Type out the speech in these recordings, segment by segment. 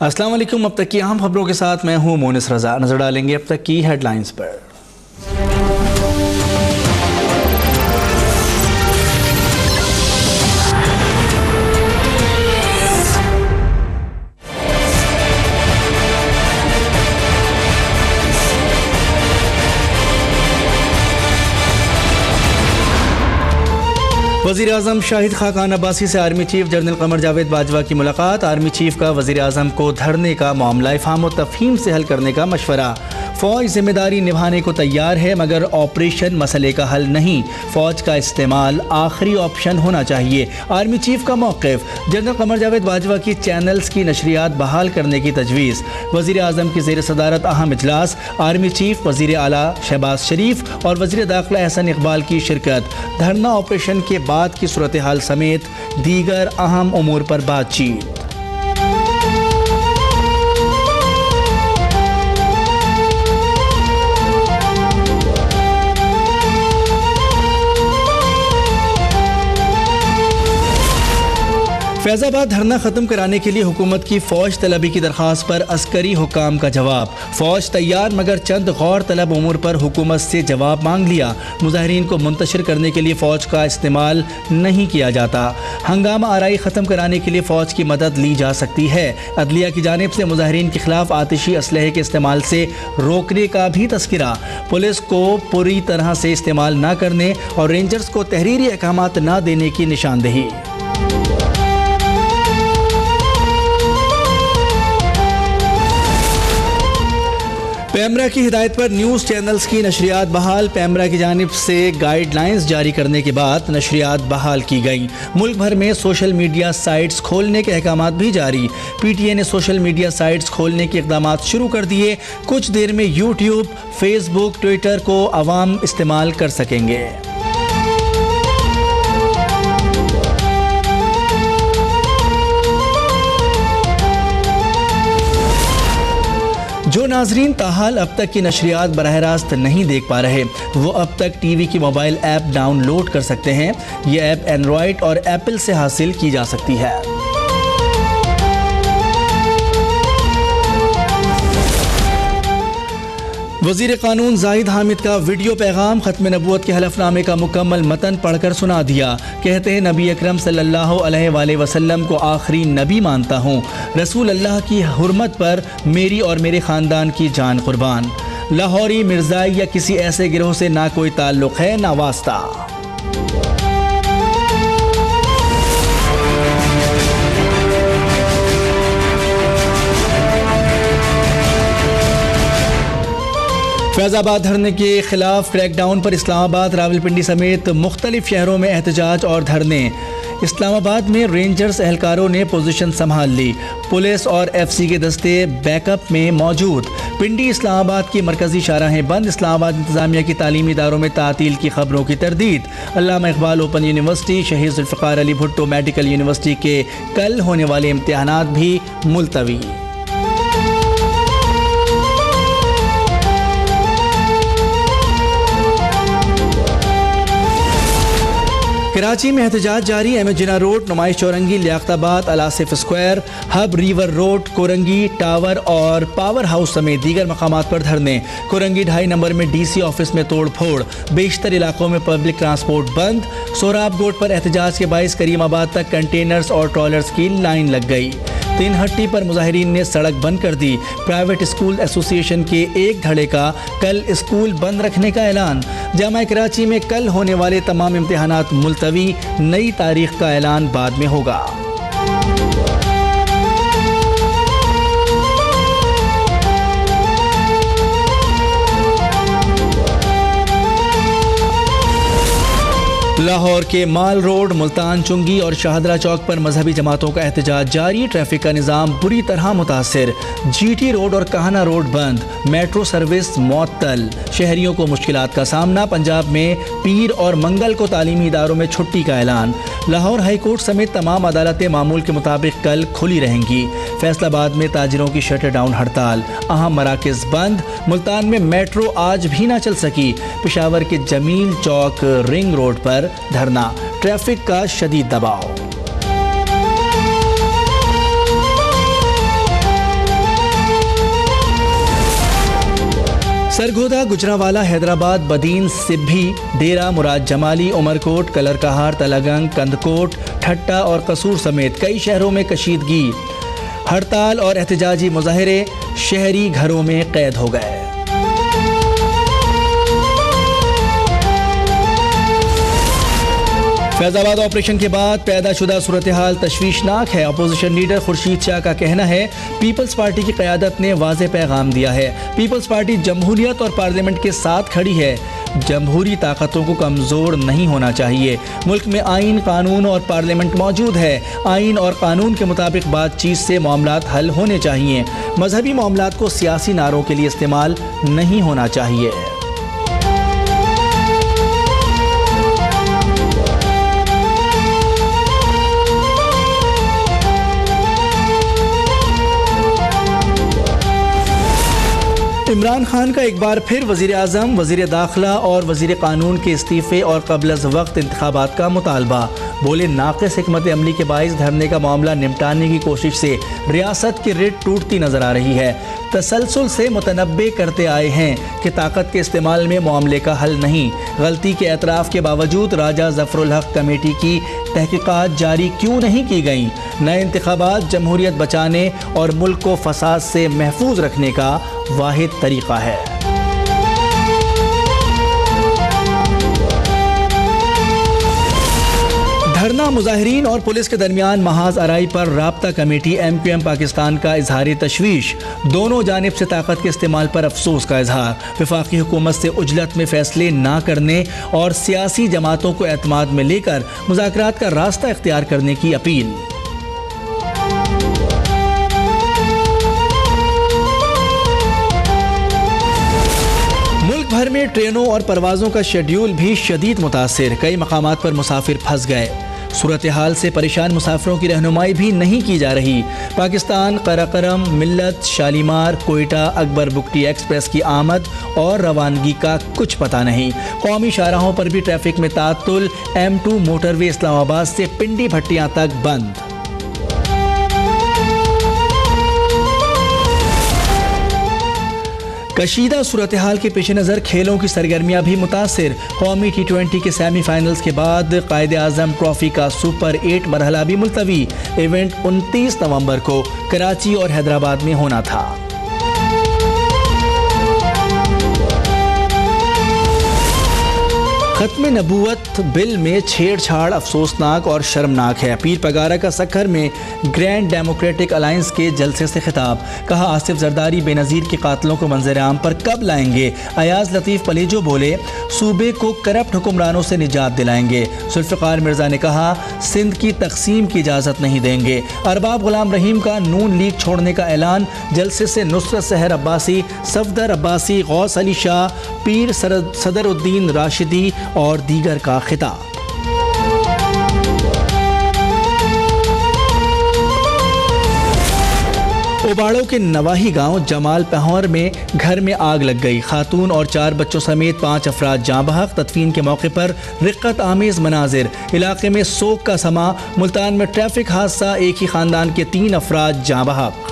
अस्सलाम वालेकुम। अब तक की अहम खबरों के साथ मैं हूं मोनिस रजा। नजर डालेंगे अब तक की हेडलाइंस पर। वज़ीर आज़म शाहिद खाकान अब्बासी से army chief general Qamar Javed Bajwa की मुलाकात। आर्मी चीफ का वज़ीर आज़म को धरने का मामला इफ़हाम व तफ़हीम से हल करने का मशवरा। फ़ौज जिम्मेदारी निभाने को तैयार है मगर ऑपरेशन मसले का हल नहीं, फ़ौज का इस्तेमाल आखिरी ऑप्शन होना चाहिए। आर्मी चीफ का मौक़िफ़। जनरल कमर जावेद बाजवा की चैनल्स की नशरियात बहाल करने की तजवीज़। वज़ीर आज़म की ज़ेर सदारत अहम इजलास। आर्मी चीफ, वज़ीर आला शहबाज शरीफ और वज़ीर दाखिला एहसन इकबाल की शिरकत। धरना ऑपरेशन के बाद की सूरत हाल समेत दीगर अहम उमूर पर बातचीत। फैज़ाबाद धरना ख़त्म कराने के लिए हुकूमत की फ़ौज तलबी की दरख्वास्त पर अस्करी हुकाम का जवाब। फ़ौज तैयार मगर चंद गौर तलब उमूर पर हुकूमत से जवाब मांग लिया। मुजाहिरीन को मुंतशिर करने के लिए फ़ौज का इस्तेमाल नहीं किया जाता। हंगामा आराई ख़त्म कराने के लिए फ़ौज की मदद ली जा सकती है। अदलिया की जानिब से मुजाहिरीन के खिलाफ आतिशी असलहे के इस्तेमाल से रोकने का भी तस्किरा। पुलिस को पूरी तरह से इस्तेमाल न करने और रेंजर्स को तहरीरी अहकामात न देने की निशानदेही। पैमरा की हिदायत पर न्यूज़ चैनल्स की नशरियात बहाल। पैमरा की जानिब से गाइडलाइंस जारी करने के बाद नशरियात बहाल की गई। मुल्क भर में सोशल मीडिया साइट्स खोलने के अहकामात भी जारी। PTA ने सोशल मीडिया साइट्स खोलने के इक़दामात शुरू कर दिए। कुछ देर में यूट्यूब, फेसबुक, ट्विटर को अवाम इस्तेमाल कर सकेंगे। जो नाजरीन ताहाल अब तक की नशरियात बराह रास्त नहीं देख पा रहे, वो अब तक TV की मोबाइल ऐप डाउनलोड कर सकते हैं। ये ऐप एंड्रॉयड और एप्पल से हासिल की जा सकती है। वज़ीर क़ानून ज़ाहिद हामिद का वीडियो पैगाम। ख़त्म नबूवत के हलफनामे का मुकम्मल मतन पढ़कर सुना दिया। कहते हैं, नबी अकरम सल्लल्लाहु अलैहि वसल्लम को आखिरी नबी मानता हूँ। रसूल अल्लाह की हुर्मत पर मेरी और मेरे ख़ानदान की जान कुर्बान। लाहौरी, मिर्ज़ाई या किसी ऐसे गिरोह से ना कोई ताल्लुक़ है ना वास्ता। फैज़ाबाद धरने के खिलाफ क्रैकडाउन पर इस्लामाबाद, रावलपिंडी समेत मुख्तलिफ शहरों में एहतजाज और धरने। इस्लामाबाद में रेंजर्स एहलकारों ने पोजीशन संभाल ली। पुलिस और FC के दस्ते बैकअप में मौजूद। पिंडी इस्लामाबाद की मरकजी शाहराहें बंद। इस्लामाबाद इंतजामिया की तालीमी इदारों में तातील की खबरों की तरदीद। अल्लामा इकबाल ओपन यूनिवर्सिटी, शहीद जुल्फ़िकार अली भुट्टो मेडिकल यूनिवर्सिटी के कल होने वाले इम्तिहानात भी मुलतवी। कराची में एहतजाज जारी। Ahmad Jinnah road, Numaish Chowrangi, Liaquatabad, Alasif square, Hub river road, Korangi tower और पावर हाउस समेत दीगर मकामात पर धरने। कोरंगी 2.5 नंबर में DC ऑफिस में तोड़ फोड़। बेशतर इलाकों में पब्लिक ट्रांसपोर्ट बंद। सोराब गोट पर एहतजाज के बाइस करीमाबाद तक कंटेनर्स और ट्रॉलर्स की लाइन लग गई। तीन हट्टी पर मुजाहिरीन ने सड़क बंद कर दी। प्राइवेट स्कूल एसोसिएशन के एक धड़े का कल स्कूल बंद रखने का ऐलान। जामा कराची में कल होने वाले तमाम इम्तिहानात मुलतवी। नई तारीख का ऐलान बाद में होगा। लाहौर के माल रोड, मुल्तान चुंगी और शाहदरा चौक पर मजहबी जमातों का एहतजाज जारी। ट्रैफिक का निज़ाम बुरी तरह मुतासिर। GT रोड और काहना रोड बंद। मेट्रो सर्विस मुअत्तल। शहरियों को मुश्किलात का सामना। पंजाब में पीर और मंगल को तालीमी इदारों में छुट्टी का ऐलान। लाहौर हाई कोर्ट समेत तमाम अदालतें मामूल के मुताबिक कल खुली रहेंगी। फैसलाबाद में ताजिरों की शटर डाउन हड़ताल। अहम मराकज़ बंद। मुल्तान में मेट्रो आज भी ना चल सकी। पेशावर के जमील चौक रिंग रोड पर धरना। ट्रैफिक का शदीद दबाव। सरगोदा, गुजरावाला, हैदराबाद, बदीन, सिब्भी, डेरा मुराद जमाली, उमरकोट, कलरकहार, तलागंग, कंदकोट, ठट्टा और कसूर समेत कई शहरों में कशीदगी, हड़ताल और एहतजाजी मुजाहरे, शहरी घरों में कैद हो गए। फैजाबाद ऑपरेशन के बाद पैदा शुदा सूरत हाल तशवीशनाक है। अपोजिशन लीडर खुर्शीद शाह का कहना है, पीपल्स पार्टी की क़यादत ने वाज़ेह पैगाम दिया है। पीपल्स पार्टी जमहूरियत और पार्लियामेंट के साथ खड़ी है। जमहूरी ताकतों को कमज़ोर नहीं होना चाहिए। मुल्क में आइन, कानून और पार्लियामेंट मौजूद है। आइन और कानून के मुताबिक बातचीत से मामलात हल होने चाहिए। मजहबी मामलात को सियासी नारों के लिए इस्तेमाल नहीं होना चाहिए। इमरान खान का एक बार फिर वज़ीर आज़म, वज़ीर दाखिला और वज़ीर कानून के इस्तीफ़े और क़ब्ल अज़ वक्त इंतखाबात का मुतालबा। बोले, नाक़िस हिकमत अमली के बाइस धरने का मामला निपटाने की कोशिश से रियासत की रिट टूटती नज़र आ रही है। तसलसल से मुतनब्बे करते आए हैं कि ताकत के इस्तेमाल में मामले का हल नहीं। गलती के एतराफ़ के बावजूद राजा ज़फ़रुल हक़ कमेटी की तहक़ीक़ात जारी क्यों नहीं की गई? नए इंतखाबात जमहूरियत बचाने और मुल्क को फ़साद से महफूज रखने का वाहिद तरीक़ा है। धरना मुजाहिरीन और पुलिस के दरमियान महाज आराई पर राब्ता कमेटी MQM पाकिस्तान का इजहार तशवीश। दोनों जानिब से ताकत के इस्तेमाल पर अफसोस का इजहार। वफाकी हुकूमत से उजलत में फैसले ना करने और सियासी जमातों को एतमाद में लेकर मुज़ाकरात का रास्ता इख्तियार करने की अपील। भर में ट्रेनों और परवाज़ों का शेड्यूल भी शदीद मुतासिर। कई मकामात पर मुसाफिर फंस गए। सूरत हाल से परेशान मुसाफिरों की रहनुमाई भी नहीं की जा रही। पाकिस्तान, कराकरम, मिल्लत, शालीमार, कोयटा, अकबर बुगटी एक्सप्रेस की आमद और रवानगी का कुछ पता नहीं। कौमी शाहराहों पर भी ट्रैफिक में तात्तुल। M2 मोटरवे इस्लामाबाद से पिंडी भट्टियां तक बंद। कशीदा सूरत हाल के पेश नज़र खेलों की सरगर्मियाँ भी मुतासिर। कौमी T20 के सेमीफाइनल्स के बाद कायदे आज़म ट्रॉफी का सुपर 8 मरहला भी मुलतवी। इवेंट 29 नवंबर को कराची और हैदराबाद में होना था। खत्म नबूवत बिल में छेड़छाड़ अफसोसनाक और शर्मनाक है। पीर पगारा का सक्खर में ग्रैंड डेमोक्रेटिक अलायंस के जलसे से खिताब। कहा, आसिफ जरदारी बेनज़ीर के कातलों को मंजर आम पर कब लाएंगे? अयाज लतीफ़ पलेजो बोले, सूबे को करप्ट हुक्मरानों से निजात दिलाएंगे। जुल्फ़िकार मिर्ज़ा ने कहा, सिंध की तकसीम की इजाज़त नहीं देंगे। अरबाब गुलाम रहीम का नून लीग छोड़ने का ऐलान। जलसे से नुसरत सहर अब्बासी, सफदर अब्बासी, गौस अली शाह, पीर सदरुद्दीन राशिदी और दीगर का खिताब। ओबाड़ों के नवाही गांव जमाल पहौर में घर में आग लग गई। खातून और 4 बच्चों समेत 5 अफराद जाँ बहक। तदफीन के मौके पर रिक्कत आमेज मनाजिर। इलाके में सोग का समा। मुल्तान में ट्रैफिक हादसा। एक ही खानदान के 3 अफराद जाँ बहक।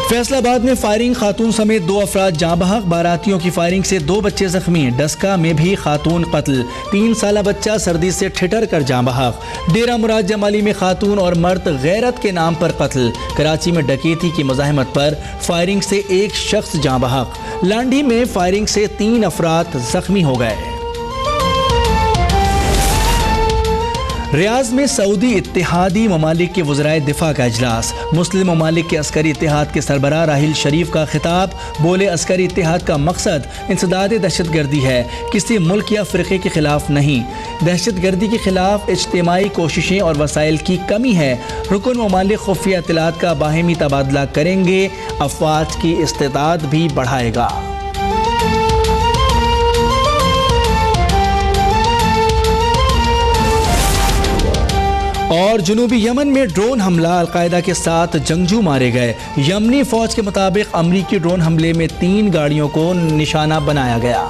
फैसलाबाद में फायरिंग, खातून समेत 2 अफराद जाँ बहक। बारातियों की फायरिंग से 2 बच्चे जख्मी। डस्का में भी खातून कत्ल। 3 साला बच्चा सर्दी से ठिठर कर जाँ बहक। डेरा मुराद जमाली में खातून और मर्द गैरत के नाम पर कत्ल। कराची में डकैती की मुज़ाहमत पर फायरिंग से 1 शख्स जाँ बहक। लांडी में फायरिंग से 3 अफराद जख्मी हो गए। रियाज में सऊदी इत्तेहादी ममालिक के वज़राए दिफा का इजलास। मुस्लिम ममालिक के अस्करी इत्तेहाद के सरबराह राहिल शरीफ का खिताब। बोले, अस्करी इत्तेहाद का मकसद इंसदाद दहशतगर्दी है, किसी मुल्क या फ़िरक़े के ख़िलाफ़ नहीं। दहशतगर्दी के ख़िलाफ़ इज्तिमाई कोशिशें और वसाइल की कमी है। रुकन ममालिक खुफिया इत्तलात का बाहिमी तबादला करेंगे। अफ़वाज की इस्तेताद भी बढ़ाएगा। और जनूबी यमन में ड्रोन हमला। अलकायदा के 7 जंगजू मारे गए। यमनी फौज के मुताबिक अमरीकी ड्रोन हमले में 3 गाड़ियों को निशाना बनाया गया।